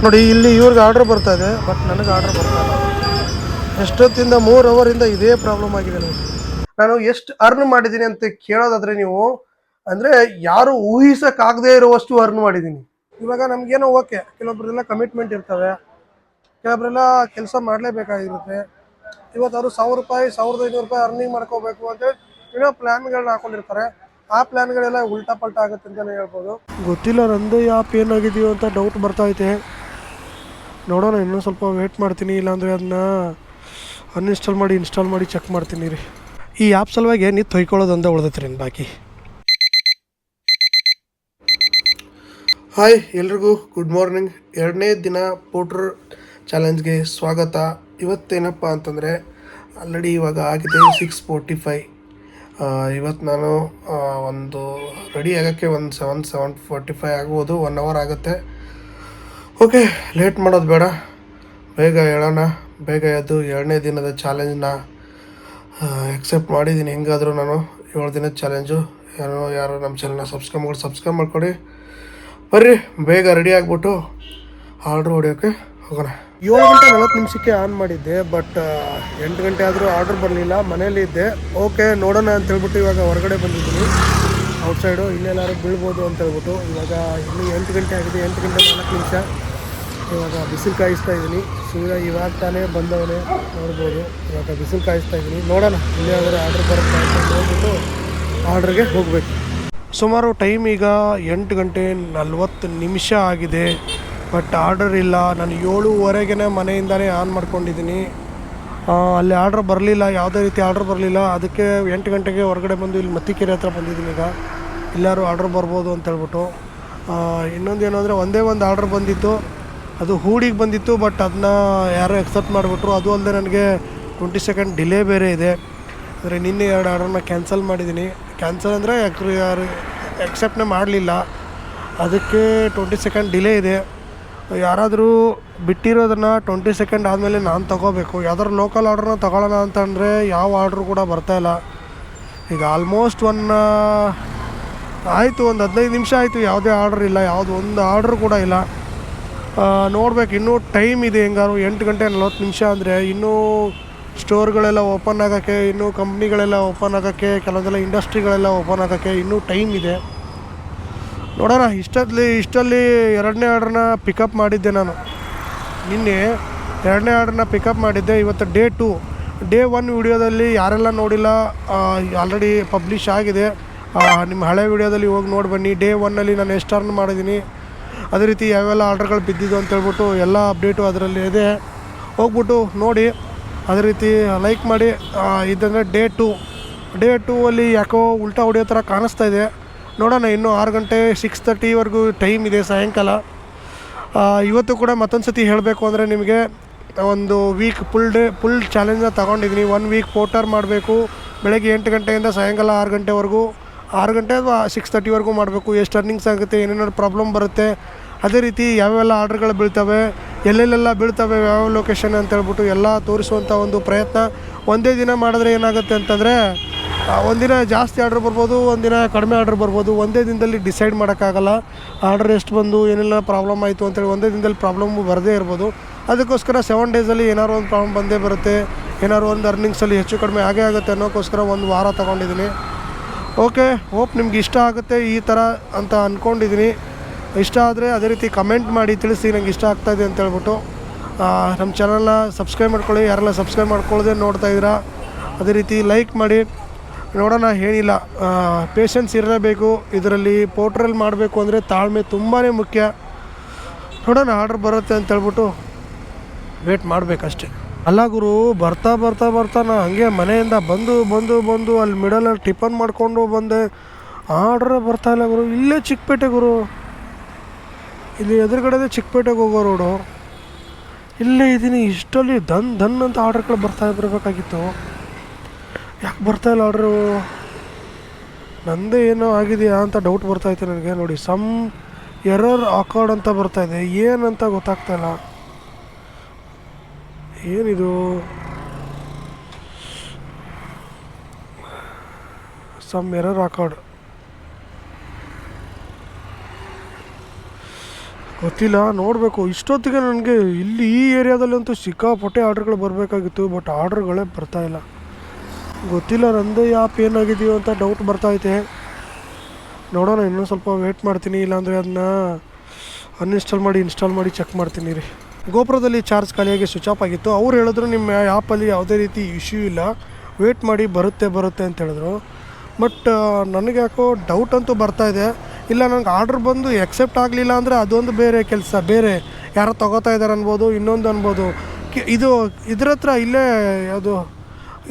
ನೋಡಿ ಇಲ್ಲಿ ಇವ್ರಿಗೆ ಆರ್ಡ್ರ್ ಬರ್ತಾ ಇದೆ, ಬಟ್ ನನಗೆ ಆರ್ಡ್ರ್ ಬರ್ತಾ ಇಲ್ಲ. ಎಷ್ಟೊತ್ತಿಂದ 3 ಅವರಿಂದ ಇದೇ ಪ್ರಾಬ್ಲಮ್ ಆಗಿದೆ ನೋಡಿ. ನಾನು ಎಷ್ಟು ಅರ್ನ್ ಮಾಡಿದ್ದೀನಿ ಅಂತ ಕೇಳೋದಾದ್ರೆ ನೀವು ಅಂದರೆ ಯಾರು ಊಹಿಸೋಕ್ಕಾಗದೇ ಇರುವಷ್ಟು ಅರ್ನ್ ಮಾಡಿದ್ದೀನಿ. ಇವಾಗ ನಮಗೇನೋ ಓಕೆ, ಕೆಲವೊಬ್ಬರೆಲ್ಲ ಕಮಿಟ್ಮೆಂಟ್ ಇರ್ತವೆ, ಕೆಲವೊಬ್ಬರೆಲ್ಲ ಕೆಲಸ ಮಾಡಲೇಬೇಕಾಗಿರುತ್ತೆ. ಇವತ್ತು ಅವರು 1000 ರೂಪಾಯಿ 1500 ರೂಪಾಯಿ ಅರ್ನಿಂಗ್ ಮಾಡ್ಕೋಬೇಕು ಅಂತೇಳಿ ಏನೋ ಪ್ಲ್ಯಾನ್ಗಳನ್ನ ಹಾಕೊಂಡಿರ್ತಾರೆ. ಆ ಪ್ಲ್ಯಾನ್ಗಳೆಲ್ಲ ಉಲ್ಟಾ ಪಲ್ಟಾ ಆಗುತ್ತೆ ಅಂತಲೇ ಹೇಳ್ಬೋದು. ಗೊತ್ತಿಲ್ಲ ನಂದು ಆ್ಯಪ್ ಏನಾಗಿದೆಯೋ ಅಂತ ಡೌಟ್ ಬರ್ತೈತೆ. ನೋಡೋಣ, ಇನ್ನೂ ಸ್ವಲ್ಪ ವೇಟ್ ಮಾಡ್ತೀನಿ, ಇಲ್ಲಾಂದರೆ ಅದನ್ನ ಅನ್ಇನ್ಸ್ಟಾಲ್ ಮಾಡಿ ಇನ್ಸ್ಟಾಲ್ ಮಾಡಿ ಚೆಕ್ ಮಾಡ್ತೀನಿ ರೀ. ಈ ಆ್ಯಪ್ ಸಲುವಾಗಿ ನೀವು ತೊಯ್ಕೊಳ್ಳೋದಂತ ಉಳ್ದೈತೆ ರೀ ಬಾಕಿ. ಹಾಯ್ ಎಲ್ರಿಗೂ ಗುಡ್ ಮಾರ್ನಿಂಗ್. 2ನೇ ದಿನ ಪೋಟ್ರ್ ಚಾಲೆಂಜ್ಗೆ ಸ್ವಾಗತ. ಇವತ್ತೇನಪ್ಪ ಅಂತಂದರೆ ಆಲ್ರೆಡಿ ಇವಾಗ ಆಗಿದೆ 6:45. ಇವತ್ತು ನಾನು ಒಂದು ರೆಡಿ ಆಗೋಕ್ಕೆ ಒಂದು 7:45 ಆಗ್ಬೋದು, 1 ಅವರ್ ಆಗುತ್ತೆ. ಓಕೆ, ಲೇಟ್ ಮಾಡೋದು ಬೇಡ, ಬೇಗ ಹೇಳೋಣ. ಬೇಗ ಎದ್ದು 2ನೇ ದಿನದ ಚಾಲೆಂಜ್ನ ಎಕ್ಸೆಪ್ಟ್ ಮಾಡಿದ್ದೀನಿ. ಹೆಂಗಾದರೂ ನಾನು 7 ದಿನದ ಚಾಲೆಂಜು. ಯಾರು ನಮ್ಮ ಚಾನಲ್ನ ಸಬ್ಸ್ಕ್ರೈಬ್ ಮಾಡ್ಕೊಡಿ. ಬರ್ರಿ ಬೇಗ ರೆಡಿ ಆಗಿಬಿಟ್ಟು ಆರ್ಡ್ರ್ ಹೊಡಿಯೋಕ್ಕೆ ಹೋಗೋಣ. 7:40 ಆನ್ ಮಾಡಿದ್ದೆ, ಬಟ್ 8 ಗಂಟೆ ಆದರೂ ಆರ್ಡ್ರ್ ಬರಲಿಲ್ಲ. ಮನೇಲಿ ಇದ್ದೆ. ಓಕೆ ನೋಡೋಣ ಅಂತೇಳ್ಬಿಟ್ಟು ಇವಾಗ ಹೊರಗಡೆ ಬಂದಿದ್ದೀನಿ ಔಟ್ಸೈಡು. ಇನ್ನೆಲ್ಲಾರು ಬೀಳ್ಬೋದು ಅಂತೇಳ್ಬಿಟ್ಟು. ಇವಾಗ ಇನ್ನೂ 8 ಗಂಟೆ ಆಗಿದೆ, 8 ಗಂಟೆ 4 ನಿಮಿಷ. ಇವಾಗ ಬಿಸಿಲು ಕಾಯಿಸ್ತಾ ಇದ್ದೀನಿ. ಸೂರ್ಯ ಇವಾಗ ತಾನೇ ಬಂದವನೇ ನೋಡ್ಬೋದು. ಇವಾಗ ಬಿಸಿಲು ಕಾಯಿಸ್ತಾ ಇದ್ದೀನಿ. ನೋಡೋಣ ಇಲ್ಲೇ ಆದರೆ ಆರ್ಡ್ರ್ ಬರುತ್ತೆ ಅಂತ ನೋಡ್ಬಿಟ್ಟು ಆರ್ಡ್ರಿಗೆ ಹೋಗಬೇಕು. ಸುಮಾರು ಟೈಮ್ ಈಗ 8:40 ಆಗಿದೆ, ಬಟ್ ಆರ್ಡರ್ ಇಲ್ಲ. ನಾನು 7:15 ಮನೆಯಿಂದನೇ ಆನ್ ಮಾಡ್ಕೊಂಡಿದ್ದೀನಿ. ಅಲ್ಲಿ ಆರ್ಡ್ರ್ ಬರಲಿಲ್ಲ, ಯಾವುದೇ ರೀತಿ ಆರ್ಡ್ರ್ ಬರಲಿಲ್ಲ. ಅದಕ್ಕೆ 8 ಗಂಟೆಗೆ ಹೊರಗಡೆ ಬಂದು ಇಲ್ಲಿ ಮತ್ತಿಕೆರೆ ಹತ್ರ ಬಂದಿದ್ದೀನಿ. ಈಗ ಎಲ್ಲರೂ ಆರ್ಡ್ರ್ ಬರ್ಬೋದು ಅಂತೇಳ್ಬಿಟ್ಟು. ಇನ್ನೊಂದು ಏನು ಅಂದರೆ ಒಂದೇ ಒಂದು ಆರ್ಡ್ರ್ ಬಂದಿತ್ತು, ಅದು ಹೂಡಿಗೆ ಬಂದಿತ್ತು, ಬಟ್ ಅದನ್ನ ಯಾರೋ ಎಕ್ಸೆಪ್ಟ್ ಮಾಡಿಬಿಟ್ರು. ಅದು ಅಲ್ಲದೆ ನನಗೆ 20 ಸೆಕೆಂಡ್ ಡಿಲೇ ಬೇರೆ ಇದೆ. ಅಂದರೆ ನಿನ್ನೆ 2 ಆರ್ಡ್ರನ್ನ ಕ್ಯಾನ್ಸಲ್ ಮಾಡಿದ್ದೀನಿ. ಕ್ಯಾನ್ಸಲ್ ಅಂದರೆ ಯಾರು ಎಕ್ಸೆಪ್ಟೇ ಮಾಡಲಿಲ್ಲ, ಅದಕ್ಕೆ 20 ಸೆಕೆಂಡ್ ಡಿಲೇ ಇದೆ. ಯಾರಾದರೂ ಬಿಟ್ಟಿರೋದನ್ನು 20 ಸೆಕೆಂಡ್ ಆದಮೇಲೆ ನಾನು ತೊಗೋಬೇಕು. ಯಾವ್ದಾದ್ರು ಲೋಕಲ್ ಆರ್ಡ್ರನ್ನ ತೊಗೊಳ್ಳೋಣ ಅಂತಂದರೆ ಯಾವ ಆರ್ಡ್ರು ಕೂಡ ಬರ್ತಾಯಿಲ್ಲ. ಈಗ ಆಲ್ಮೋಸ್ಟ್ ಆಯಿತು, ಒಂದು 15 ನಿಮಿಷ ಆಯಿತು, ಯಾವುದೇ ಆರ್ಡ್ರ್ ಇಲ್ಲ, ಒಂದು ಆರ್ಡ್ರ್ ಕೂಡ ಇಲ್ಲ. ನೋಡ್ಬೇಕು, ಇನ್ನೂ ಟೈಮ್ ಇದೆ. ಹೆಂಗಾರು 8:40 ಅಂದರೆ ಇನ್ನೂ ಸ್ಟೋರ್ಗಳೆಲ್ಲ ಓಪನ್ ಆಗೋಕ್ಕೆ, ಇನ್ನೂ ಕಂಪ್ನಿಗಳೆಲ್ಲ ಓಪನ್ ಆಗೋಕ್ಕೆ, ಕೆಲವೊಂದೆಲ್ಲ ಇಂಡಸ್ಟ್ರಿಗಳೆಲ್ಲ ಓಪನ್ ಆಗೋಕ್ಕೆ ಇನ್ನೂ ಟೈಮ್ ಇದೆ. ನೋಡೋಣ. ಇಷ್ಟಲ್ಲಿ 2ನೇ ಆರ್ಡ್ರನ್ನ ಪಿಕಪ್ ಮಾಡಿದ್ದೆ ನಾನು. ನಿನ್ನೆ 2ನೇ ಆರ್ಡ್ರನ್ನ ಪಿಕಪ್ ಮಾಡಿದ್ದೆ. ಇವತ್ತು ಡೇ 1 ವಿಡಿಯೋದಲ್ಲಿ ಯಾರೆಲ್ಲ ನೋಡಿಲ್ಲ, ಆಲ್ರೆಡಿ ಪಬ್ಲಿಷ್ ಆಗಿದೆ. ನಿಮ್ಮ ಹಳೆ ವಿಡಿಯೋದಲ್ಲಿ ಹೋಗಿ ನೋಡಿ ಬನ್ನಿ. ಡೇ 1ನಲ್ಲಿ ನಾನು ಎಷ್ಟು ಅರ್ನ್ ಮಾಡಿದ್ದೀನಿ, ಅದೇ ರೀತಿ ಯಾವೆಲ್ಲ ಆರ್ಡ್ರ್ಗಳು ಬಿದ್ದಿದ್ದು ಅಂತೇಳ್ಬಿಟ್ಟು ಎಲ್ಲ ಅಪ್ಡೇಟು ಅದರಲ್ಲಿ ಇದೆ. ಹೋಗ್ಬಿಟ್ಟು ನೋಡಿ. ಅದೇ ರೀತಿ ಲೈಕ್ ಮಾಡಿ. ಇದಂದರೆ ಡೇ 2 ಅಲ್ಲಿ ಯಾಕೋ ಉಲ್ಟಾ ಹೊಡಿಯೋ ಥರ ಕಾಣಿಸ್ತಾ ಇದೆ. ನೋಡೋಣ, ಇನ್ನೂ 6 ಗಂಟೆ 6:30ವರೆಗೂ ಟೈಮ್ ಇದೆ ಸಾಯಂಕಾಲ. ಇವತ್ತು ಕೂಡ ಮತ್ತೊಂದು ಸತಿ ಹೇಳಬೇಕು ಅಂದರೆ ನಿಮಗೆ ಒಂದು ವೀಕ್ ಫುಲ್ ಚಾಲೆಂಜನ್ನ ತೊಗೊಂಡಿದ್ದೀನಿ. 1 ವೀಕ್ ಪೋಟರ್ ಮಾಡಬೇಕು. ಬೆಳಗ್ಗೆ 8 ಗಂಟೆಯಿಂದ ಸಾಯಂಕಾಲ 6 ಗಂಟೆವರೆಗೂ, 6 ಗಂಟೆ ಅಥವಾ 6:30ವರೆಗೂ ಮಾಡಬೇಕು. ಎಷ್ಟು ಅರ್ನಿಂಗ್ಸ್ ಆಗುತ್ತೆ, ಏನೇನಾದ್ರು ಪ್ರಾಬ್ಲಮ್ ಬರುತ್ತೆ, ಅದೇ ರೀತಿ ಯಾವೆಲ್ಲ ಆರ್ಡ್ರ್ಗಳು ಬೀಳ್ತವೆ, ಎಲ್ಲೆಲ್ಲೆಲ್ಲ ಬೀಳ್ತವೆ, ಯಾವ ಲೊಕೇಶನ್ ಅಂತೇಳ್ಬಿಟ್ಟು ಎಲ್ಲ ತೋರಿಸುವಂಥ ಒಂದು ಪ್ರಯತ್ನ. ಒಂದೇ ದಿನ ಮಾಡಿದ್ರೆ ಏನಾಗುತ್ತೆ ಅಂತಂದರೆ ಒಂದಿನ ಜಾಸ್ತಿ ಆರ್ಡ್ರ್ ಬರ್ಬೋದು, ಒಂದಿನ ಕಡಿಮೆ ಆರ್ಡ್ರ್ ಬರ್ಬೋದು. ಒಂದೇ ದಿನದಲ್ಲಿ ಡಿಸೈಡ್ ಮಾಡೋಕ್ಕಾಗಲ್ಲ ಆರ್ಡ್ರ್ ಎಷ್ಟು ಬಂದು ಏನೆಲ್ಲ ಪ್ರಾಬ್ಲಮ್ ಆಯಿತು ಅಂತೇಳಿ. ಒಂದೇ ದಿನದಲ್ಲಿ ಪ್ರಾಬ್ಲಮ್ಮು ಬರದೇ ಇರ್ಬೋದು. ಅದಕ್ಕೋಸ್ಕರ 7 ಡೇಸಲ್ಲಿ ಏನಾದ್ರು ಒಂದು ಪ್ರಾಬ್ಲಮ್ ಬಂದೇ ಬರುತ್ತೆ. ಏನಾದ್ರು ಒಂದು ಅರ್ನಿಂಗ್ಸಲ್ಲಿ ಹೆಚ್ಚು ಕಡಿಮೆ ಆಗೇ ಆಗುತ್ತೆ ಅನ್ನೋಕ್ಕೋಸ್ಕರ 1 ವಾರ ತೊಗೊಂಡಿದ್ದೀನಿ. ಓಕೆ, ಹೋಪ್ ನಿಮ್ಗೆ ಇಷ್ಟ ಆಗುತ್ತೆ ಈ ಥರ ಅಂತ ಅಂದ್ಕೊಂಡಿದ್ದೀನಿ. ಇಷ್ಟ ಆದರೆ ಅದೇ ರೀತಿ ಕಮೆಂಟ್ ಮಾಡಿ ತಿಳಿಸಿ ನಂಗೆ ಇಷ್ಟ ಆಗ್ತಾಯಿದೆ ಅಂತೇಳ್ಬಿಟ್ಟು. ನಮ್ಮ ಚಾನಲ್ನ ಸಬ್ಸ್ಕ್ರೈಬ್ ಮಾಡ್ಕೊಳ್ಳಿ. ಯಾರೆಲ್ಲ ಸಬ್ಸ್ಕ್ರೈಬ್ ಮಾಡ್ಕೊಳ್ಳೋದೇ ನೋಡ್ತಾಯಿದ್ದೀರಾ, ಅದೇ ರೀತಿ ಲೈಕ್ ಮಾಡಿ. ನೋಡೋಣ, ಏನಿಲ್ಲ, ಪೇಷನ್ಸ್ ಇರಲೇಬೇಕು ಇದರಲ್ಲಿ. ಪೋರ್ಟ್ರಲ್ಲಿ ಮಾಡಬೇಕು ಅಂದರೆ ತಾಳ್ಮೆ ತುಂಬಾ ಮುಖ್ಯ. ನೋಡೋಣ, ಆರ್ಡ್ರ್ ಬರುತ್ತೆ ಅಂತೇಳ್ಬಿಟ್ಟು ವೇಟ್ ಮಾಡಬೇಕಷ್ಟೆ. ಅಲ್ಲ ಗುರು, ಬರ್ತಾ ನಾ ಹಾಗೆ ಮನೆಯಿಂದ ಬಂದು ಅಲ್ಲಿ ಮಿಡಲಲ್ಲಿ ಟಿಫನ್ ಮಾಡಿಕೊಂಡು ಬಂದೆ. ಆರ್ಡ್ರೇ ಬರ್ತಾಯಿಲ್ಲ ಗುರು. ಇಲ್ಲೇ ಚಿಕ್ಕಪೇಟೆ ಗುರು, ಇಲ್ಲಿ ಎದುರುಗಡೆದೇ ಚಿಕ್ಕಪೇಟೆಗೆ ಹೋಗೋ ರೋಡು. ಇಲ್ಲೇ ಇದ್ದೀನಿ. ಇಷ್ಟಲ್ಲಿ ದನ್ ಅಂತ ಆರ್ಡ್ರ್ಗಳು ಬರಬೇಕಾಗಿತ್ತು. ಯಾಕೆ ಬರ್ತಾಯಿಲ್ಲ ಆರ್ಡ್ರು? ನಂದೇ ಏನೋ ಆಗಿದೆಯಾ ಅಂತ ಡೌಟ್ ಬರ್ತಾಯಿತ್ತು ನನಗೆ. ನೋಡಿ, ಸಮ್ ಎರರ್ ಆಕಾರ್ಡ್ ಅಂತ ಬರ್ತಾಯಿದೆ. ಏನಂತ ಗೊತ್ತಾಗ್ತಾಯಿಲ್ಲ. ಏನಿದು? Some error occurred. ಗೊತ್ತಿಲ್ಲ, ನೋಡಬೇಕು. ಇಷ್ಟೊತ್ತಿಗೆ ನನಗೆ ಇಲ್ಲಿ ಈ ಏರಿಯಾದಲ್ಲಂತೂ ಸಿಕ್ಕಾಪಟ್ಟೆ ಆರ್ಡ್ರ್ಗಳು ಬರಬೇಕಾಗಿತ್ತು, ಬಟ್ ಆರ್ಡ್ರ್ಗಳೇ ಬರ್ತಾಯಿಲ್ಲ. ಗೊತ್ತಿಲ್ಲ ನಂದೇ ಆ್ಯಪ್ ಏನಾಗಿದೆಯೋ ಅಂತ ಡೌಟ್ ಬರ್ತೈತೆ. ನೋಡೋಣ, ಇನ್ನೂ ಸ್ವಲ್ಪ ವೇಟ್ ಮಾಡ್ತೀನಿ, ಇಲ್ಲಾಂದರೆ ಅದನ್ನ ಅನ್ಇನ್ಸ್ಟಾಲ್ ಮಾಡಿ ಇನ್ಸ್ಟಾಲ್ ಮಾಡಿ ಚೆಕ್ ಮಾಡ್ತೀನಿ ರೀ. ಗೋಪುರದಲ್ಲಿ ಚಾರ್ಜ್ ಖಾಲಿಯಾಗಿ ಸ್ವಿಚ್ ಆಫ್ ಆಗಿತ್ತು. ಅವ್ರು ಹೇಳಿದ್ರು ನಿಮ್ಮ ಆ್ಯಪಲ್ಲಿ ಯಾವುದೇ ರೀತಿ ಇಶ್ಯೂ ಇಲ್ಲ, ವೇಟ್ ಮಾಡಿ ಬರುತ್ತೆ ಅಂತ ಹೇಳಿದ್ರು. ಬಟ್ ನನಗೆ ಯಾಕೋ ಡೌಟ್ ಅಂತೂ ಬರ್ತಾಯಿದೆ. ಇಲ್ಲ ನನಗೆ ಆರ್ಡ್ರ್ ಬಂದು ಎಕ್ಸೆಪ್ಟ್ ಆಗಲಿಲ್ಲ ಅಂದರೆ ಅದೊಂದು ಬೇರೆ ಕೆಲಸ, ಬೇರೆ ಯಾರೋ ತೊಗೋತಾ ಇದ್ದಾರೆ ಅನ್ಬೋದು, ಇನ್ನೊಂದು ಅನ್ಬೋದು. ಇದ್ರ ಹತ್ರ ಇಲ್ಲೇ ಅದು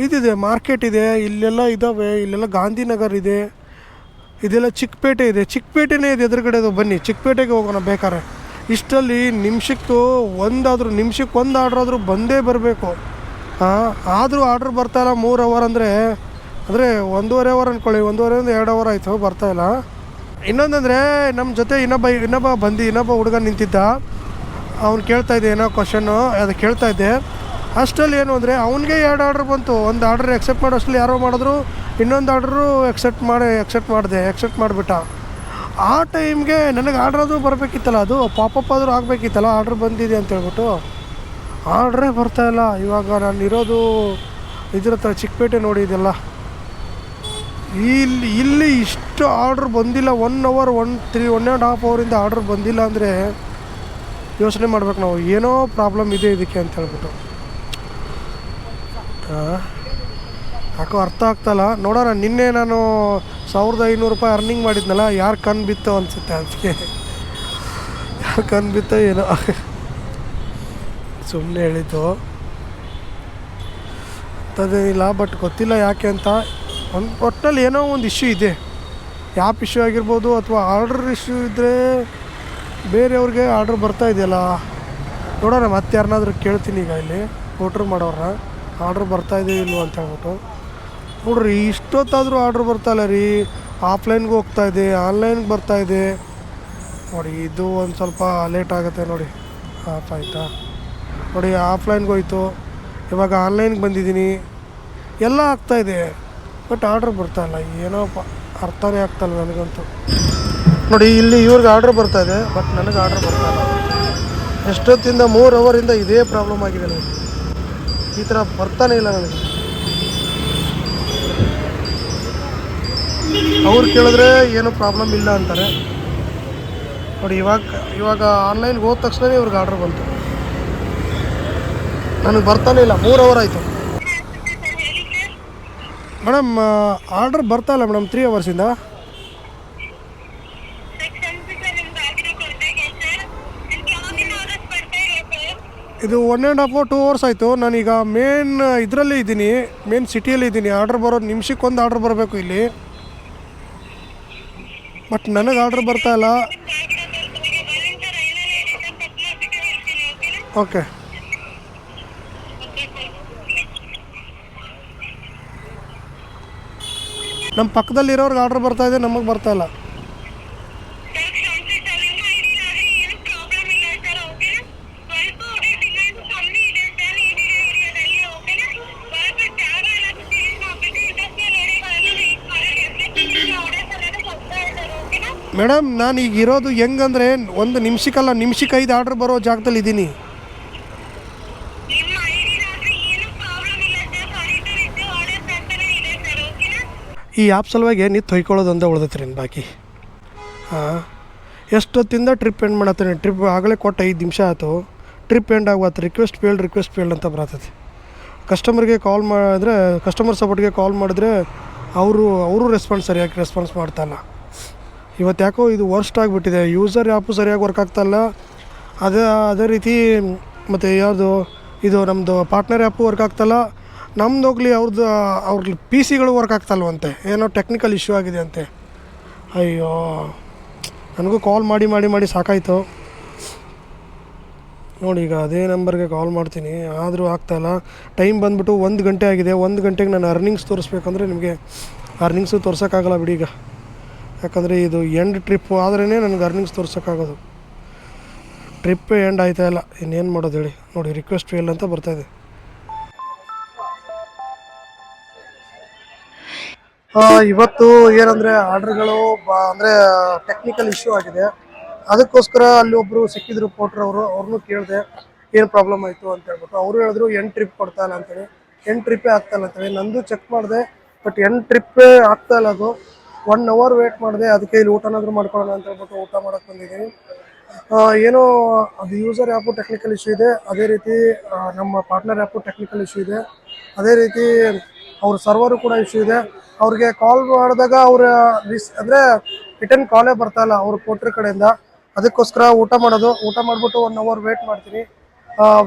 ಇದಿದೆ, ಮಾರ್ಕೆಟ್ ಇದೆ, ಇಲ್ಲೆಲ್ಲ ಇದ್ದಾವೆ, ಇಲ್ಲೆಲ್ಲ ಗಾಂಧಿನಗರ್ ಇದೆ, ಇದೆಲ್ಲ ಚಿಕ್ಕಪೇಟೆ ಇದೆ, ಚಿಕ್ಕಪೇಟೆನೇ ಇದೆ ಎದುರುಗಡೆದು. ಬನ್ನಿ ಚಿಕ್ಕಪೇಟೆಗೆ ಹೋಗೋಣ ಬೇಕಾರೆ. ಇಷ್ಟಲ್ಲಿ ನಿಮಿಷಕ್ಕೆ ಒಂದು ಆರ್ಡ್ರ್ ಆದರೂ ಬಂದೇ ಬರಬೇಕು. ಆದರೂ ಆರ್ಡ್ರ್ ಬರ್ತಾಯಿಲ್ಲ. 3 ಅವರ್ ಅಂದರೆ 1.5 ಅವರ್ ಅಂದ್ಕೊಳ್ಳಿ, 1.5 2 ಅವರ್ ಆಯಿತು ಬರ್ತಾಯಿಲ್ಲ. ಇನ್ನೊಂದಂದರೆ ನಮ್ಮ ಜೊತೆ ಇನ್ನೊಬ್ಬ ಹುಡುಗ ನಿಂತಿದ್ದ. ಅವ್ನು ಕೇಳ್ತಾಯಿದ್ದೆ ಏನೋ ಕ್ವಶನ್ನು, ಅದು ಕೇಳ್ತಾಯಿದ್ದೆ. ಅಷ್ಟರಲ್ಲಿ ಏನು ಅಂದರೆ ಅವನಿಗೆ 2 ಆರ್ಡ್ರ್ ಬಂತು. ಒಂದು ಆರ್ಡ್ರ್ ಎಕ್ಸೆಪ್ಟ್ ಮಾಡೋ ಅಷ್ಟರಲ್ಲಿ ಯಾರೋ ಮಾಡಿದ್ರು, ಇನ್ನೊಂದು ಆರ್ಡ್ರು ಎಕ್ಸೆಪ್ಟ್ ಮಾಡಿಬಿಟ್ಟ. ಆ ಟೈಮ್ಗೆ ನನಗೆ ಆರ್ಡ್ರ್ ಆದರೂ ಬರಬೇಕಿತ್ತಲ್ಲ, ಅದು ಪಾಪಪ್ ಆದರೂ ಆಗಬೇಕಿತ್ತಲ್ಲ, ಆರ್ಡ್ರ್ ಬಂದಿದೆ ಅಂತ ಹೇಳ್ಬಿಟ್ಟು. ಆರ್ಡ್ರೇ ಬರ್ತಾಯಿಲ್ಲ. ಇವಾಗ ನಾನು ಇರೋದು ಇದ್ರ ಹತ್ರ ಚಿಕ್ಕಪೇಟೆ ನೋಡಿ, ಇದೆಲ್ಲ ಇಲ್ಲಿ ಇಷ್ಟು ಆರ್ಡ್ರ್ ಬಂದಿಲ್ಲ. 1 ಅವರ್ 1.5 ಅವರಿಂದ ಆರ್ಡ್ರ್ ಬಂದಿಲ್ಲ ಅಂದರೆ ಯೋಚನೆ ಮಾಡ್ಬೇಕು ನಾವು, ಏನೋ ಪ್ರಾಬ್ಲಮ್ ಇದೆ ಇದಕ್ಕೆ ಅಂತ ಹೇಳ್ಬಿಟ್ಟು. ಯಾಕೋ ಅರ್ಥ ಆಗ್ತಾಯಿಲ್ಲ. ನೋಡೋಣ, ನಿನ್ನೆ ನಾನು 1500 ರೂಪಾಯಿ ಅರ್ನಿಂಗ್ ಮಾಡಿದ್ನಲ್ಲ, ಯಾರು ಕಣ್ಣು ಬಿತ್ತೋ ಅನಿಸುತ್ತೆ. ಅದಕ್ಕೆ ಯಾರು ಕಣ್ಣು ಬಿತ್ತೋ ಏನೋ ಸುಮ್ಮನೆ ಹೇಳಿದ್ದು ಅಂತದೇನಿಲ್ಲ. ಬಟ್ ಗೊತ್ತಿಲ್ಲ ಯಾಕೆ ಅಂತ. ಒಟ್ಟಿನಲ್ಲಿ ಏನೋ ಒಂದು ಇಶ್ಯೂ ಇದೆ, ಆ್ಯಪ್ ಇಶ್ಯೂ ಆಗಿರ್ಬೋದು, ಅಥವಾ ಆರ್ಡ್ರ್ ಇಶ್ಯೂ ಇದ್ದರೆ ಬೇರೆಯವ್ರಿಗೆ ಆರ್ಡ್ರ್ ಬರ್ತಾ ಇದೆಯಲ್ಲ. ನೋಡೋಣ, ಮತ್ತೆ ಯಾರನ್ನಾದ್ರೂ ಕೇಳ್ತೀನಿ ಈಗ ಇಲ್ಲಿ ಆರ್ಡ್ರ್ ಮಾಡೋರನ್ನ, ಆರ್ಡ್ರ್ ಬರ್ತಾಯಿದೆ ಇಲ್ವೋ ಅಂತ ಹೇಳ್ಬಿಟ್ಟು. ನೋಡ್ರಿ, ಇಷ್ಟೊತ್ತಾದರೂ ಆರ್ಡ್ರ್ ಬರ್ತಾಯಿಲ್ಲ ರೀ. ಆಫ್ಲೈನ್ಗೆ ಹೋಗ್ತಾಯಿದೆ, ಆನ್ಲೈನ್ಗೆ ಬರ್ತಾಯಿದೆ ನೋಡಿ. ಇದು ಒಂದು ಸ್ವಲ್ಪ ಲೇಟ್ ಆಗುತ್ತೆ ನೋಡಿ. ಆಫ್ ಆಯಿತಾ ನೋಡಿ, ಆಫ್ಲೈನ್ಗೆ ಹೋಯ್ತು, ಇವಾಗ ಆನ್ಲೈನ್ಗೆ ಬಂದಿದ್ದೀನಿ, ಎಲ್ಲ ಆಗ್ತಾಯಿದೆ. ಬಟ್ ಆರ್ಡ್ರ್ ಬರ್ತಾಯಿಲ್ಲ, ಏನೋಪ್ಪ ಅರ್ಥನೇ ಆಗ್ತಾಯಿಲ್ಲ ನನಗಂತೂ. ನೋಡಿ, ಇಲ್ಲಿ ಇವ್ರಿಗೆ ಆರ್ಡ್ರ್ ಬರ್ತಾಯಿದೆ, ಬಟ್ ನನಗೆ ಆರ್ಡ್ರ್ ಬರ್ತಾಯಿಲ್ಲ. ಎಷ್ಟೊತ್ತಿಂದ 3 ಅವರಿಂದ ಇದೇ ಪ್ರಾಬ್ಲಮ್ ಆಗಿದೆ ನನಗೆ. ಈ ಥರ ಬರ್ತಾನೆ ಇಲ್ಲ ನನಗೆ. ಅವ್ರು ಕೇಳಿದ್ರೆ ಏನೂ ಪ್ರಾಬ್ಲಮ್ ಇಲ್ಲ ಅಂತಾರೆ ನೋಡಿ. ಇವಾಗ ಆನ್ಲೈನ್ಗೆ ಹೋದ ತಕ್ಷಣ ಇವ್ರಿಗೆ ಆರ್ಡ್ರ್ ಬಂತು, ನನಗೆ ಬರ್ತಾನೆ ಇಲ್ಲ. 3 ಅವರ್ ಆಯಿತು ಮೇಡಮ್. ಆರ್ಡ್ರ್ ಬರ್ತಾಯಿಲ್ಲ ಮೇಡಮ್ 3 ಅವರ್ಸಿಂದ. ಇದು 1.5 2 ಅವರ್ಸ್ ಆಯಿತು. ನಾನೀಗ ಮೇನ್ ಇದರಲ್ಲಿ ಇದ್ದೀನಿ, ಮೇನ್ ಸಿಟಿಯಲ್ಲಿ ಇದ್ದೀನಿ. ಆರ್ಡ್ರ್ ಬರೋದು ನಿಮಿಷಕ್ಕೊಂದು ಆರ್ಡ್ರ್ ಬರಬೇಕು ಇಲ್ಲಿ, ಬಟ್ ನನಗೆ ಆರ್ಡ್ರ್ ಬರ್ತಾಯಿಲ್ಲ. ಓಕೆ, ನಮ್ಮ ಪಕ್ಕದಲ್ಲಿರೋರ್ಗೆ ಆರ್ಡ್ರ್ ಬರ್ತಾಯಿದೆ, ನಮಗೆ ಬರ್ತಾಯಿಲ್ಲ. ಮೇಡಮ್, ನಾನು ಈಗ ಇರೋದು ಹೆಂಗಂದರೆ, 1 ನಿಮಿಷಕ್ಕಲ್ಲ, ನಿಮಿಷಕ್ಕೆ 5 ಆರ್ಡ್ರ್ ಬರೋ ಜಾಗದಲ್ಲಿ ಇದ್ದೀನಿ. ಈ ಆ್ಯಪ್ ಸಲುವಾಗಿ ನಿಂತು ಹೊಯ್ಕೊಳ್ಳೋದು ಅಂತ ಉಳ್ದೈತ್ರಿ ಬಾಕಿ. ಎಷ್ಟೊತ್ತಿಂದ ಟ್ರಿಪ್ ಎಂಡ್ ಮಾಡತ್ತೀನಿ. ಟ್ರಿಪ್ ಆಗಲೇ ಕೊಟ್ಟು 5 ನಿಮಿಷ ಆಯಿತು, ಟ್ರಿಪ್ ಎಂಡ್ ಆಗುವತ್ತು. ರಿಕ್ವೆಸ್ಟ್ ಫೇಲ್ಡ್ ಅಂತ ಬರ್ತೈತಿ. ಕಸ್ಟಮರ್ಗೆ ಕಾಲ್ ಮಾಡಿದ್ರೆ, ಕಸ್ಟಮರ್ ಸಪೋರ್ಟ್ಗೆ ಕಾಲ್ ಮಾಡಿದ್ರೆ ಅವರು ಸರಿಯಾಗಿ ರೆಸ್ಪಾನ್ಸ್ ಮಾಡ್ತಾಯಿಲ್ಲ. ಇವತ್ತು ಯಾಕೋ ಇದು ವರ್ಸ್ಟ್ ಆಗಿಬಿಟ್ಟಿದೆ. ಯೂಸರ್ ಆ್ಯಪು ಸರಿಯಾಗಿ ವರ್ಕ್ ಆಗ್ತಾಯಿಲ್ಲ. ಅದೇ ರೀತಿ ಮತ್ತು ಇದು ನಮ್ಮದು ಪಾರ್ಟ್ನರ್ ಆ್ಯಪು ವರ್ಕ್ ಆಗ್ತಾಯಿಲ್ಲ. ನಮ್ದು ಹೋಗಲಿ, ಅವ್ರ PC ಗಳು ವರ್ಕ್ ಆಗ್ತಾಯಿಲ್ವಂತೆ, ಏನೋ ಟೆಕ್ನಿಕಲ್ ಇಶ್ಯೂ ಆಗಿದೆ ಅಂತೆ. ಅಯ್ಯೋ, ನನಗೂ ಕಾಲ್ ಮಾಡಿ ಸಾಕಾಯಿತು ನೋಡಿ. ಈಗ ಅದೇ ನಂಬರ್ಗೆ ಕಾಲ್ ಮಾಡ್ತೀನಿ, ಆದರೂ ಆಗ್ತಾಯಿಲ್ಲ. ಟೈಮ್ ಬಂದುಬಿಟ್ಟು 1 ಗಂಟೆ ಆಗಿದೆ. 1 ಗಂಟೆಗೆ ನಾನು ಅರ್ನಿಂಗ್ಸ್ ತೋರಿಸ್ಬೇಕಂದ್ರೆ ನಿಮಗೆ ಅರ್ನಿಂಗ್ಸು ತೋರ್ಸೋಕ್ಕಾಗಲ್ಲ ಬಿಡಿ ಈಗ. ಯಾಕಂದರೆ ಇದು ಎಂಡ್ ಟ್ರಿಪ್ಪು ಆದ್ರೇ ನನಗೆ ಅರ್ನಿಂಗ್ಸ್ ತೋರ್ಸೋಕ್ಕಾಗೋದು. ಟ್ರಿಪ್ಪೇ ಎಂಡ್ ಆಯ್ತಾ ಇಲ್ಲ, ಇನ್ನೇನು ಮಾಡೋದು ಹೇಳಿ. ನೋಡಿ, ರಿಕ್ವೆಸ್ಟ್ ಫೇಲ್ ಅಂತ ಬರ್ತಾಯಿದೆ. ಇವತ್ತು ಏನಂದರೆ ಆರ್ಡ್ರ್ಗಳು ಅಂದರೆ ಟೆಕ್ನಿಕಲ್ ಇಶ್ಯೂ ಆಗಿದೆ. ಅದಕ್ಕೋಸ್ಕರ ಅಲ್ಲಿ ಒಬ್ರು ಸಿಕ್ಕಿದ್ರು ಪೋಟ್ರ್ ಅವ್ರನ್ನೂ ಕೇಳಿದೆ ಏನು ಪ್ರಾಬ್ಲಮ್ ಆಯಿತು ಅಂತ ಹೇಳ್ಬಿಟ್ಟು. ಅವರು ಹೇಳಿದ್ರು 8 ಟ್ರಿಪ್ ಕೊಡ್ತಾ ಇಲ್ಲ ಅಂತೇಳಿ. 8 ಟ್ರಿಪ್ಪೇ ಆಗ್ತಾ ಇಲ್ಲ ಅಂತೇಳಿ. ನಂದು ಚೆಕ್ ಮಾಡಿದೆ, ಬಟ್ 8 ಟ್ರಿಪ್ಪೇ ಆಗ್ತಾ ಇಲ್ಲ. ಅದು 1 ಅವರ್ ವೇಟ್ ಮಾಡಿದೆ. ಅದಕ್ಕೆ ಇಲ್ಲಿ ಊಟನಾದರೂ ಮಾಡ್ಕೊಳ್ಳೋಣ ಅಂತ ಹೇಳ್ಬಿಟ್ಟು ಊಟ ಮಾಡೋಕ್ಕೆ ಬಂದಿದ್ದೀನಿ. ಏನೋ ಅದು ಯೂಸರ್ ಆ್ಯಪು ಟೆಕ್ನಿಕಲ್ ಇಶ್ಯೂ ಇದೆ, ಅದೇ ರೀತಿ ನಮ್ಮ ಪಾರ್ಟ್ನರ್ ಆ್ಯಪು ಟೆಕ್ನಿಕಲ್ ಇಶ್ಯೂ ಇದೆ, ಅದೇ ರೀತಿ ಅವ್ರ ಸರ್ವರು ಕೂಡ ಇಶ್ಯೂ ಇದೆ. ಅವ್ರಿಗೆ ಕಾಲ್ ಮಾಡಿದಾಗ ಅವ್ರ ಅಂದರೆ ರಿಟರ್ನ್ ಕಾಲೇ ಬರ್ತಾ ಇಲ್ಲ ಅವ್ರ ಕೊಟ್ಟರ ಕಡೆಯಿಂದ. ಅದಕ್ಕೋಸ್ಕರ ಊಟ ಮಾಡಿಬಿಟ್ಟು 1 ಅವರ್ ವೇಟ್ ಮಾಡ್ತೀನಿ.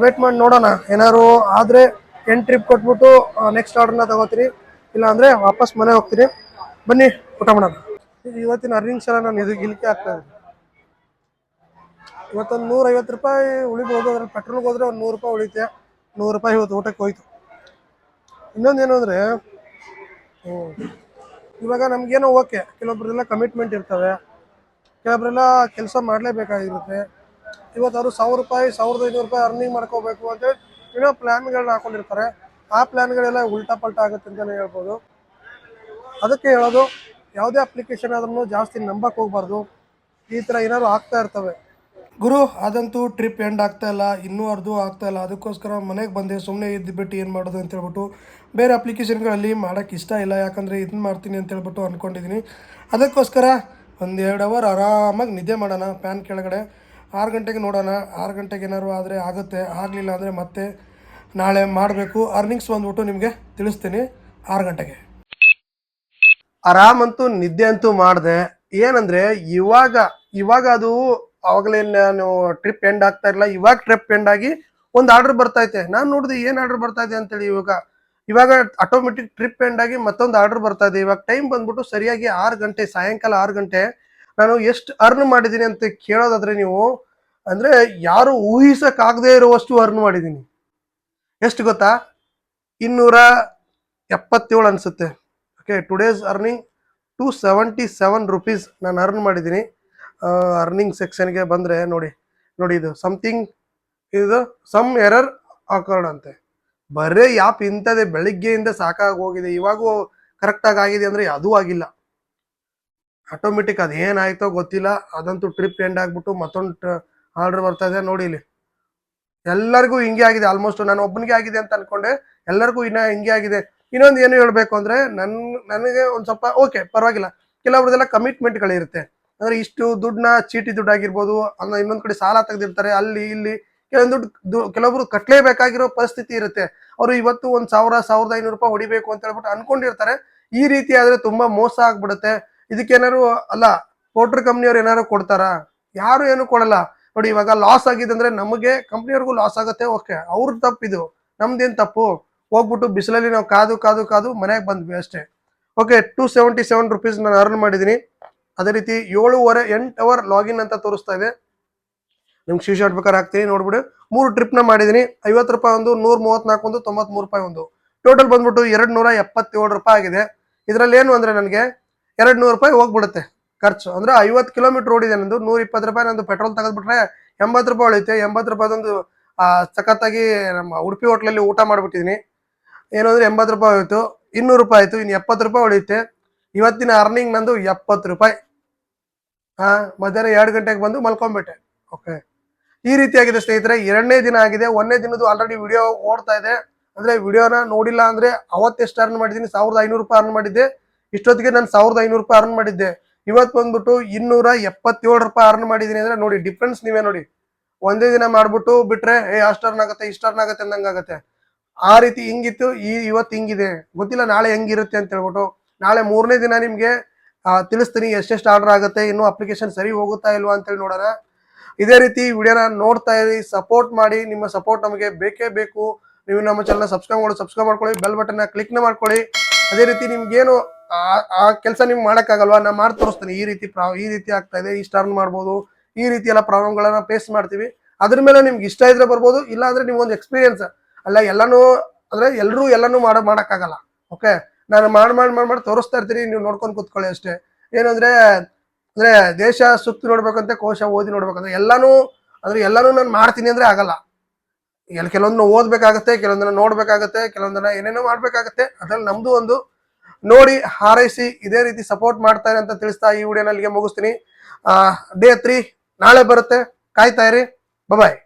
ವೇಟ್ ಮಾಡಿ ನೋಡೋಣ, ಏನಾದ್ರು ಆದರೆ 8 ಟ್ರಿಪ್ ಕೊಟ್ಬಿಟ್ಟು ನೆಕ್ಸ್ಟ್ ಆರ್ಡರ್ನ ತಗೋತೀನಿ, ಇಲ್ಲಾಂದರೆ ವಾಪಸ್ ಮನೆ ಹೋಗ್ತೀನಿ. ಬನ್ನಿ ಊಟ ಮಾಡೋಣ. ಇವತ್ತಿನ ಅರ್ನಿಂಗ್ಸ್ ಎಲ್ಲ ನಾನು ಇಳಿಕೆ ಆಗ್ತಾ ಇದೆ. ಇವತ್ತೊಂದು 150 ರೂಪಾಯಿ ಉಳಿಬೋದು. ಅದ್ರಲ್ಲಿ ಪೆಟ್ರೋಲ್ಗೆ ಹೋದರೆ ಒಂದು 100 ರೂಪಾಯಿ ಉಳಿತೆ. 100 ರೂಪಾಯಿ ಇವತ್ತು ಊಟಕ್ಕೆ ಹೋಯ್ತು. ಇನ್ನೊಂದೇನು ಅಂದರೆ, ಇವಾಗ ನಮಗೇನೋ ಓಕೆ, ಕೆಲವೊಬ್ರೆಲ್ಲ ಕಮಿಟ್ಮೆಂಟ್ ಇರ್ತವೆ, ಕೆಲವೊಬ್ಬರೆಲ್ಲ ಕೆಲಸ ಮಾಡಲೇಬೇಕಾಗಿರುತ್ತೆ. ಇವತ್ತು ಅವರು 1000 ರೂಪಾಯಿ 1500 ರೂಪಾಯಿ ಅರ್ನಿಂಗ್ ಮಾಡ್ಕೋಬೇಕು ಅಂತೇಳಿ ಏನೋ ಪ್ಲ್ಯಾನ್ಗಳನ್ನ ಹಾಕೊಂಡಿರ್ತಾರೆ. ಆ ಪ್ಲ್ಯಾನ್ಗಳೆಲ್ಲ ಉಲ್ಟಾ ಪಲ್ಟಾ ಆಗುತ್ತೆ ಅಂತಲೇ ಹೇಳ್ಬೋದು. ಅದಕ್ಕೆ ಹೇಳೋದು, ಯಾವುದೇ ಅಪ್ಲಿಕೇಶನ್ ಆದ್ರೂ ಜಾಸ್ತಿ ನಂಬಕ್ಕೆ ಹೋಗ್ಬಾರ್ದು. ಈ ಥರ ಏನಾದ್ರು ಆಗ್ತಾ ಇರ್ತವೆ. ಗುರು ಅದಂತೂ ಟ್ರಿಪ್ ಎಂಡ್ ಆಗ್ತಾ ಇಲ್ಲ, ಇನ್ನೂ ಅರ್ಧೂ ಆಗ್ತಾ ಇಲ್ಲ. ಅದಕ್ಕೋಸ್ಕರ ಮನೆಗೆ ಬಂದೆ. ಸುಮ್ಮನೆ ಇದ್ದುಬಿಟ್ಟು ಏನು ಮಾಡೋದು ಅಂತ ಹೇಳ್ಬಿಟ್ಟು ಬೇರೆ ಅಪ್ಲಿಕೇಶನ್ಗಳಲ್ಲಿ ಮಾಡೋಕ್ಕೆ ಇಷ್ಟ ಇಲ್ಲ, ಯಾಕಂದರೆ ಇದನ್ನ ಮಾಡ್ತೀನಿ ಅಂತ ಹೇಳ್ಬಿಟ್ಟು ಅಂದ್ಕೊಂಡಿದ್ದೀನಿ. ಅದಕ್ಕೋಸ್ಕರ 1-2 ಅವರ್ ಆರಾಮಾಗಿ ನಿದ್ದೆ ಮಾಡೋಣ ಫ್ಯಾನ್ ಕೆಳಗಡೆ. 6 ಗಂಟೆಗೆ ನೋಡೋಣ. 6 ಗಂಟೆಗೆ ಏನಾದ್ರು ಆದರೆ ಆಗುತ್ತೆ, ಆಗಲಿಲ್ಲ ಅಂದರೆ ಮತ್ತೆ ನಾಳೆ ಮಾಡಬೇಕು. ಅರ್ನಿಂಗ್ಸ್ ಬಂದ್ಬಿಟ್ಟು ನಿಮಗೆ ತಿಳಿಸ್ತೀನಿ 6 ಗಂಟೆಗೆ. ಆರಾಮಂತೂ ನಿದ್ದೆ ಅಂತೂ ಮಾಡಿದೆ. ಏನಂದರೆ ಇವಾಗ ಅದು ಆವಾಗಲೇ ನಾನು ಟ್ರಿಪ್ ಎಂಡ್ ಆಗ್ತಾ ಇರಲಿಲ್ಲ, ಇವಾಗ ಟ್ರಿಪ್ ಎಂಡ್ ಆಗಿ ಒಂದು ಆರ್ಡರ್ ಬರ್ತೈತೆ. ನಾನು ನೋಡಿದೆ ಏನು ಆರ್ಡರ್ ಬರ್ತಾಯಿದೆ ಅಂತೇಳಿ. ಇವಾಗ ಆಟೋಮೆಟಿಕ್ ಟ್ರಿಪ್ ಎಂಡ್ ಆಗಿ ಮತ್ತೊಂದು ಆರ್ಡರ್ ಬರ್ತಾ ಇದೆ. ಇವಾಗ ಟೈಮ್ ಬಂದ್ಬಿಟ್ಟು ಸರಿಯಾಗಿ 6 ಗಂಟೆ, ಸಾಯಂಕಾಲ 6 ಗಂಟೆ. ನಾನು ಎಷ್ಟು ಅರ್ನ್ ಮಾಡಿದ್ದೀನಿ ಅಂತ ಕೇಳೋದಾದ್ರೆ ನೀವು, ಅಂದರೆ ಯಾರು ಊಹಿಸೋಕ್ಕಾಗದೇ ಇರುವಷ್ಟು ಅರ್ನ್ ಮಾಡಿದ್ದೀನಿ. ಎಷ್ಟು ಗೊತ್ತಾ? 277 ಅನಿಸುತ್ತೆ. ಓಕೆ, ಟುಡೇಸ್ ಅರ್ನಿಂಗ್ 277 ರೂಪೀಸ್ ನಾನು ಅರ್ನ್ ಮಾಡಿದ್ದೀನಿ. ಅರ್ನಿಂಗ್ ಸೆಕ್ಷನ್ಗೆ ಬಂದರೆ ನೋಡಿ, ಇದು ಸಮಥಿಂಗ್, ಇದು ಸಮ್ ಎರರ್ ಅಕರ್ಡ್ ಅಂತೆ. ಬರೀ ಯಾಪ್ ಇಂಥದ್ದೇ, ಬೆಳಿಗ್ಗೆಯಿಂದ ಸಾಕಾಗಿ ಹೋಗಿದೆ. ಇವಾಗೂ ಕರೆಕ್ಟಾಗಿ ಆಗಿದೆ ಅಂದರೆ ಅದೂ ಆಗಿಲ್ಲ. ಆಟೋಮೆಟಿಕ್ ಅದೇನಾಯ್ತೋ ಗೊತ್ತಿಲ್ಲ. ಅದಂತೂ ಟ್ರಿಪ್ ಎಂಡ್ ಆಗಿಬಿಟ್ಟು ಮತ್ತೊಂದು ಆರ್ಡರ್ ಬರ್ತಾ ಇದೆ. ನೋಡಿ ಇಲ್ಲಿ ಎಲ್ಲರಿಗೂ ಹಿಂಗೆ ಆಗಿದೆ. ಆಲ್ಮೋಸ್ಟ್ ನಾನು ಒಬ್ಬನಿಗೆ ಆಗಿದೆ ಅಂತ ಅನ್ಕೊಂಡೆ, ಎಲ್ಲರಿಗೂ ಹಿಂಗೆ ಆಗಿದೆ. ಇನ್ನೊಂದು ಏನು ಹೇಳಬೇಕು ಅಂದರೆ, ನನಗೆ ಒಂದು ಸ್ವಲ್ಪ ಓಕೆ ಪರವಾಗಿಲ್ಲ. ಕೆಲವ್ರದ್ದೆಲ್ಲ ಕಮಿಟ್ಮೆಂಟ್ಗಳಿರುತ್ತೆ. ಅಂದರೆ ಇಷ್ಟು ದುಡ್ಡನ್ನ, ಚೀಟಿ ದುಡ್ಡು ಆಗಿರ್ಬೋದು, ಅಲ್ಲ ಇನ್ನೊಂದು ಕಡೆ ಸಾಲ ತೆಗೆದಿರ್ತಾರೆ, ಅಲ್ಲಿ ಇಲ್ಲಿ ಕೆಲವೊಂದು ದುಡ್ಡು ಕೆಲವೊಬ್ರು ಕಟ್ಟಲೇಬೇಕಾಗಿರೋ ಪರಿಸ್ಥಿತಿ ಇರುತ್ತೆ. ಅವರು ಇವತ್ತು 1000 1500 ರೂಪಾಯಿ ಹೊಡಿಬೇಕು ಅಂತ ಹೇಳ್ಬಿಟ್ಟು ಅನ್ಕೊಂಡಿರ್ತಾರೆ. ಈ ರೀತಿ ಆದರೆ ತುಂಬ ಮೋಸ ಆಗ್ಬಿಡುತ್ತೆ. ಇದಕ್ಕೇನಾದ್ರು ಅಲ್ಲ, ಪೋರ್ಟರ್ ಕಂಪ್ನಿಯವ್ರು ಏನಾದ್ರು ಕೊಡ್ತಾರಾ? ಯಾರು ಏನು ಕೊಡಲ್ಲ. ನೋಡಿ, ಇವಾಗ ಲಾಸ್ ಆಗಿದೆ ಅಂದರೆ ನಮಗೆ, ಕಂಪ್ನಿಯವ್ರಿಗೂ ಲಾಸ್ ಆಗುತ್ತೆ. ಓಕೆ, ಅವ್ರ ತಪ್ಪಿದು, ನಮ್ದೇನು ತಪ್ಪು? ಹೋಗ್ಬಿಟ್ಟು ಬಿಸಿಲಲ್ಲಿ ನಾವು ಕಾದು ಮನೆಗೆ ಬಂದ್ವಿ ಅಷ್ಟೇ. ಓಕೆ, 277 ರೂಪೀಸ್ ನಾನು ಅರ್ನ್ ಮಾಡಿದ್ದೀನಿ. ಅದೇ ರೀತಿ 8 ಅವರ್ ಲಾಗಿನ್ ಅಂತ ತೋರಿಸ್ತಾ ಇದೆ. ನಿಮ್ಗೆ ಶೀ ಶಾಟ್ ಬೇಕಾದ್ರೆ ಹಾಕ್ತೀನಿ, ನೋಡ್ಬಿಡು. 3 ಟ್ರಿಪ್ನ ಮಾಡಿದ್ದೀನಿ. 50 ರೂಪಾಯಿ ಒಂದು, 134 ಒಂದು, 93 ರೂಪಾಯಿ ಒಂದು. ಟೋಟಲ್ ಬಂದ್ಬಿಟ್ಟು 277 ರೂಪಾಯಿ ಆಗಿದೆ. ಇದರಲ್ಲಿ ಏನು ಅಂದರೆ ನನಗೆ 200 ರೂಪಾಯಿ ಹೋಗ್ಬಿಡುತ್ತೆ ಖರ್ಚು. ಅಂದರೆ 50 ಕಿಲೋಮೀಟರ್ ಓಡಿದೆ ನಂದು. 120 ರೂಪಾಯಿ ನಂದು ಪೆಟ್ರೋಲ್ ತೆಗೆದ್ಬಿಟ್ರೆ 80 ರೂಪಾಯಿ ಉಳಿಯುತ್ತೆ. 80 ರೂಪಾಯಿದೊಂದು ಸಖತ್ತಾಗಿ ನಮ್ಮ ಉಡುಪಿ ಹೋಟ್ಲಲ್ಲಿ ಊಟ ಮಾಡಿಬಿಟ್ಟಿದ್ದೀನಿ. ಏನು ಅಂದರೆ 80 ರೂಪಾಯಿ ಹೋಯಿತು, 200 ರೂಪಾಯಿ ಆಯಿತು, ಇನ್ನು 70 ರೂಪಾಯಿ ಉಳಿಯುತ್ತೆ. ಇವತ್ತಿನ ಅರ್ನಿಂಗ್ ನಂದು 70 ರೂಪಾಯಿ. ಮಧ್ಯಾಹ್ನ 2 ಗಂಟೆಗೆ ಬಂದು ಮಲ್ಕೊಂಡ್ಬಿಟ್ಟೆ. ಓಕೆ, ಈ ರೀತಿಯಾಗಿದೆ ಸ್ನೇಹಿತರೆ. 2ನೇ ದಿನ ಆಗಿದೆ. 1ನೇ ದಿನದ್ದು ಆಲ್ರೆಡಿ ವಿಡಿಯೋ ಓಡ್ತಾ ಇದೆ. ಅಂದರೆ ವಿಡಿಯೋನ ನೋಡಿಲ್ಲ ಅಂದರೆ ಅವತ್ತೆಷ್ಟು ಅರ್ನ್ ಮಾಡಿದ್ದೀನಿ? 1500 ರೂಪಾಯಿ ಅರ್ನ್ ಮಾಡಿದ್ದೆ. ಇಷ್ಟೊತ್ತಿಗೆ ನಾನು 1500 ರೂಪಾಯಿ ಅರ್ನ್ ಮಾಡಿದ್ದೆ. ಇವತ್ತು ಬಂದ್ಬಿಟ್ಟು 277 ರೂಪಾಯಿ ಅರ್ನ್ ಮಾಡಿದ್ದೀನಿ. ಅಂದರೆ ನೋಡಿ ಡಿಫ್ರೆನ್ಸ್ ನೀವೇ ನೋಡಿ. ಒಂದೇ ದಿನ ಮಾಡ್ಬಿಟ್ಟು ಬಿಟ್ರೆ ಅಷ್ಟು ಅರ್ನ್ ಆಗುತ್ತೆ, ಇಷ್ಟು ಅರ್ನ್ ಆಗುತ್ತೆ ಅಂದಂಗಾಗುತ್ತೆ. ಆ ರೀತಿ ಹಿಂಗಿತ್ತು, ಇವತ್ತು ಹಿಂಗಿದೆ. ಗೊತ್ತಿಲ್ಲ ನಾಳೆ ಹೆಂಗಿರುತ್ತೆ ಅಂತ ಹೇಳ್ಬಿಟ್ಟು. ನಾಳೆ 3ನೇ ದಿನ ನಿಮಗೆ ತಿಳಿಸ್ತೀನಿ ಎಷ್ಟೆಷ್ಟು ಆರ್ಡರ್ ಆಗುತ್ತೆ, ಇನ್ನೂ ಅಪ್ಲಿಕೇಶನ್ ಸರಿ ಹೋಗುತ್ತಾ ಇಲ್ವಾ ಅಂತೇಳಿ ನೋಡೋಣ. ಇದೇ ರೀತಿ ವಿಡಿಯೋನ ನೋಡ್ತಾ ಇರಿ, ಸಪೋರ್ಟ್ ಮಾಡಿ. ನಿಮ್ಮ ಸಪೋರ್ಟ್ ನಮಗೆ ಬೇಕೇ ಬೇಕು. ನೀವು ನಮ್ಮ ಚಾನಲ್ನ ಸಬ್ಸ್ಕ್ರೈಬ್ ಮಾಡ್ಕೊಳ್ಳಿ, ಬೆಲ್ ಬಟನ್ನ ಕ್ಲಿಕ್ನ ಮಾಡ್ಕೊಳ್ಳಿ. ಅದೇ ರೀತಿ ನಿಮ್ಗೇನು ಆ ಕೆಲಸ ನಿಮ್ಗೆ ಮಾಡೋಕ್ಕಾಗಲ್ವಾ, ನಾನು ಮಾಡಿ ತೋರಿಸ್ತೀನಿ. ಈ ರೀತಿ ಆಗ್ತಾ ಇದೆ, ಇಷ್ಟು ಅರ್ನ್ ಮಾಡ್ಬೋದು, ಈ ರೀತಿ ಎಲ್ಲ ಪ್ರಾಬ್ಲಮ್ಗಳನ್ನ ಫೇಸ್ ಮಾಡ್ತೀವಿ. ಅದ್ರ ಮೇಲೆ ನಿಮ್ಗೆ ಇಷ್ಟ ಇದ್ರೆ ಬರ್ಬೋದು, ಇಲ್ಲ ಅಂದರೆ ನಿಮ್ಗೊಂದು ಎಕ್ಸ್ಪೀರಿಯನ್ಸ್ ಅಲ್ಲ. ಎಲ್ಲನೂ ಅಂದರೆ ಎಲ್ಲರೂ ಎಲ್ಲನೂ ಮಾಡೋಕ್ಕಾಗಲ್ಲ. ಓಕೆ, ನಾನು ಮಾಡಿ ತೋರಿಸ್ತಾ ಇರ್ತೀನಿ, ನೀವು ನೋಡ್ಕೊಂಡು ಕೂತ್ಕೊಳ್ಳಿ ಅಷ್ಟೇ. ಏನಂದರೆ ದೇಶ ಸುತ್ತಿ ನೋಡ್ಬೇಕಂತೆ, ಕೋಶ ಓದಿ ನೋಡ್ಬೇಕಂದ್ರೆ ಎಲ್ಲನೂ ನಾನು ಮಾಡ್ತೀನಿ ಅಂದರೆ ಆಗಲ್ಲ. ಕೆಲವೊಂದನ್ನ ಓದಬೇಕಾಗತ್ತೆ, ಕೆಲವೊಂದನ್ನ ನೋಡ್ಬೇಕಾಗತ್ತೆ, ಕೆಲವೊಂದನ್ನ ಏನೇನೋ ಮಾಡ್ಬೇಕಾಗತ್ತೆ. ಅದ್ರಲ್ಲಿ ನಮ್ದು ಒಂದು ನೋಡಿ ಹಾರೈಸಿ ಇದೇ ರೀತಿ ಸಪೋರ್ಟ್ ಮಾಡ್ತಾರೆ ಅಂತ ತಿಳಿಸ್ತಾ ಈ ವಿಡಿಯೋನ ಅಲ್ಲಿಗೆ ಮುಗಿಸ್ತೀನಿ. ಡೇ 3 ನಾಳೆ ಬರುತ್ತೆ, ಕಾಯ್ತಾ ಇರಿ. ಬಾಯ್.